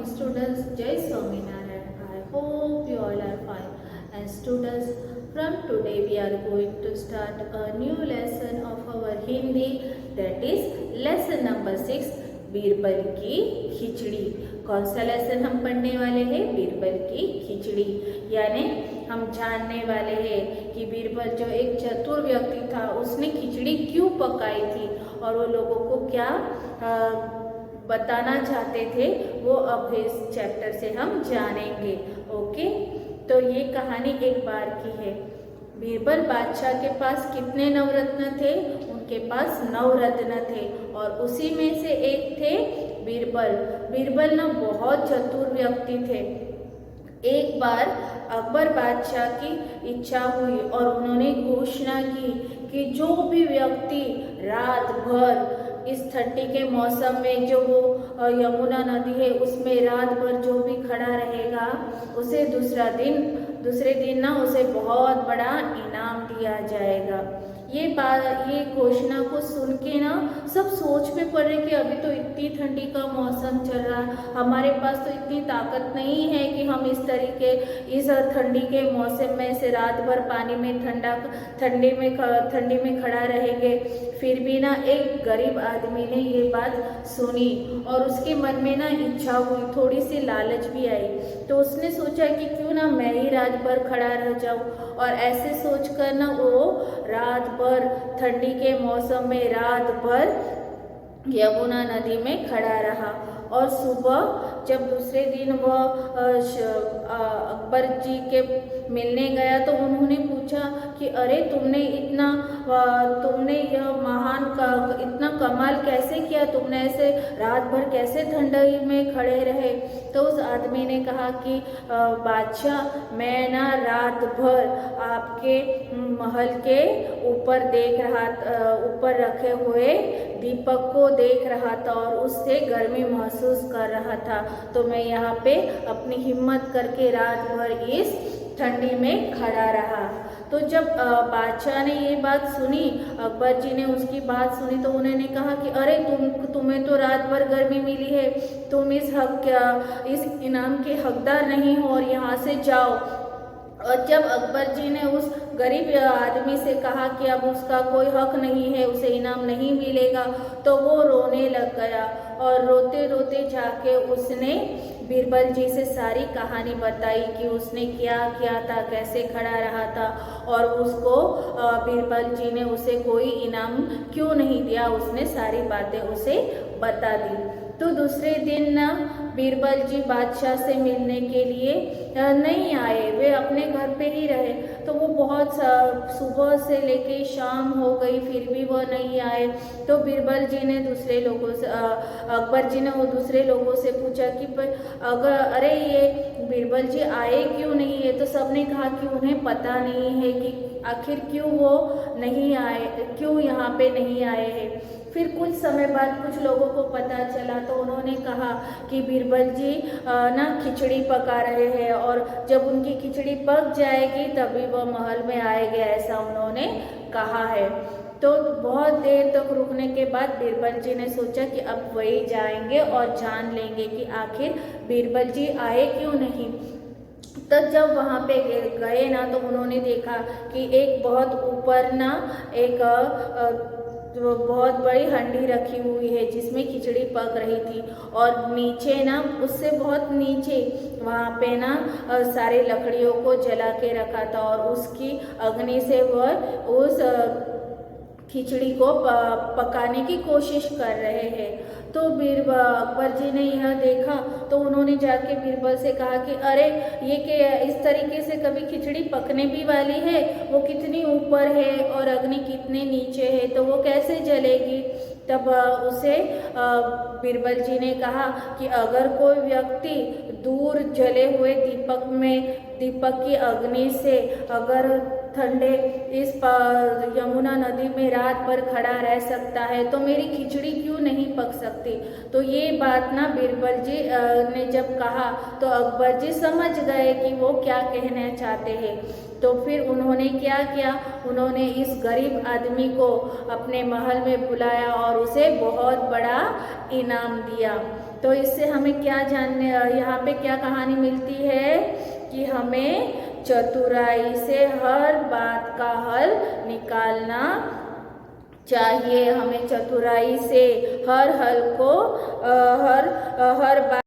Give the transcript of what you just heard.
morning students, Jai Swaminarayan. I hope you all are fine. And students, from today we are going to start a new lesson of our Hindi, that is lesson number 6, Birbal की खिचड़ी। कौन सा lesson हम पढ़ने वाले हैं? बीरबल की खिचड़ी। यानी हम जानने वाले हैं कि बीरबल जो एक चतुर व्यक्ति था उसने खिचड़ी क्यों पकाई थी और वो लोगों को क्या बताना चाहते थे, वो अब इस चैप्टर से हम जानेंगे। ओके, तो ये कहानी एक बार की है। बीरबल बादशाह के पास कितने नवरत्न थे? उनके पास 9 रत्न थे और उसी में से एक थे बीरबल। बीरबल ना बहुत चतुर व्यक्ति थे। एक बार अकबर बादशाह की इच्छा हुई और उन्होंने घोषणा की कि जो भी व्यक्ति रात भर इस ठंडी के मौसम में जो वो यमुना नदी है उसमें रात भर जो भी खड़ा रहेगा उसे दूसरे दिन ना उसे बहुत बड़ा इनाम दिया जाएगा। ये घोषणा को सुन के ना सब सोच में पड़ रहे कि अभी तो इतनी ठंडी का मौसम चल रहा है, हमारे पास तो इतनी ताकत नहीं है कि हम इस ठंडी के मौसम में से रात भर पानी में ठंडी में खड़ा रहेंगे। फिर भी ना एक गरीब आदमी ने ये बात सुनी और उसके मन में ना इच्छा हुई, थोड़ी सी लालच भी आई। तो उसने सोचा कि क्यों ना मैं ही रात भर खड़ा रह जाऊं और ऐसे सोचकर ना वो रात भर ठंडी के मौसम में रात भर यमुना नदी में खड़ा रहा। और सुबह जब दूसरे दिन वह अकबर जी के मिलने गया तो उन्होंने पूछा कि अरे तुमने यह इतना कमाल कैसे किया, तुमने ऐसे रात भर कैसे ठंडी में खड़े रहे? तो उस आदमी ने कहा कि बादशाह, मैं ना रात भर आपके महल के ऊपर रखे हुए दीपक को देख रहा था और उससे गर्मी महसूस कर रहा था, तो मैं यहाँ पे अपनी हिम्मत करके रात भर इस ठंडी में खड़ा रहा। तो जब बादशाह ने ये बात सुनी, अकबर जी ने उसकी बात सुनी, तो उन्होंने कहा कि अरे तुम्हें तो रात भर गर्मी मिली है, तुम इस इनाम के हकदार नहीं हो और यहाँ से जाओ। और जब अकबर जी ने उस गरीब आदमी से कहा कि अब उसका कोई हक नहीं है, उसे इनाम नहीं मिलेगा, तो वो रोने लग गया और रोते रोते जाके उसने बीरबल जी से सारी कहानी बताई कि उसने क्या किया था, कैसे खड़ा रहा था और उसको बीरबल जी ने उसे कोई इनाम क्यों नहीं दिया। उसने सारी बातें उसे बता दी। तो दूसरे दिन ना बीरबल जी बादशाह से मिलने के लिए नहीं आए, वे अपने घर पे ही रहे। तो वो बहुत सुबह से लेके शाम हो गई, फिर भी वो नहीं आए। तो बीरबल जी ने अकबर जी ने वो दूसरे लोगों से पूछा कि अरे ये बीरबल जी आए क्यों नहीं है? तो सबने कहा कि उन्हें पता नहीं है कि आखिर क्यों वो नहीं आए, क्यों यहाँ पे नहीं आए हैं। फिर कुछ समय बाद कुछ लोगों को पता चला तो उन्होंने कहा कि बीरबल जी ना खिचड़ी पका रहे हैं और जब उनकी खिचड़ी पक जाएगी तभी वह महल में आएंगे, ऐसा उन्होंने कहा है। तो बहुत देर तक रुकने के बाद बीरबल जी ने सोचा कि अब वही जाएंगे और जान लेंगे कि आखिर बीरबल जी आए क्यों नहीं। तब जब वहाँ पे गए ना तो उन्होंने देखा कि एक बहुत ऊपर ना एक बहुत बड़ी हंडी रखी हुई है जिसमें खिचड़ी पक रही थी और नीचे ना उससे बहुत नीचे वहाँ पे ना सारे लकड़ियों को जला के रखा था और उसकी अग्नि से वह उस खिचड़ी को पकाने की कोशिश कर रहे हैं। तो अकबर जी ने यह देखा तो उन्होंने जाके बीरबल से कहा कि अरे ये कि इस तरीके से कभी खिचड़ी पकने भी वाली है, वो कितनी ऊपर है और अग्नि कितने नीचे है, तो वो कैसे जलेगी? तब उसे बीरबल जी ने कहा कि अगर कोई व्यक्ति दूर जले हुए दीपक की अग्नि से अगर ठंडे इस यमुना नदी में रात भर खड़ा रह सकता है तो मेरी खिचड़ी क्यों नहीं पक सकती? तो ये बात ना बीरबल जी ने जब कहा तो अकबर जी समझ गए कि वो क्या कहना चाहते हैं। तो फिर उन्होंने क्या किया, उन्होंने इस गरीब आदमी को अपने महल में बुलाया और उसे बहुत बड़ा इनाम दिया। तो इससे हमें क्या जानने, यहाँ पे क्या कहानी मिलती है कि हमें चतुराई से हर बात का हल निकालना चाहिए। हमें चतुराई से हर हल को हर बात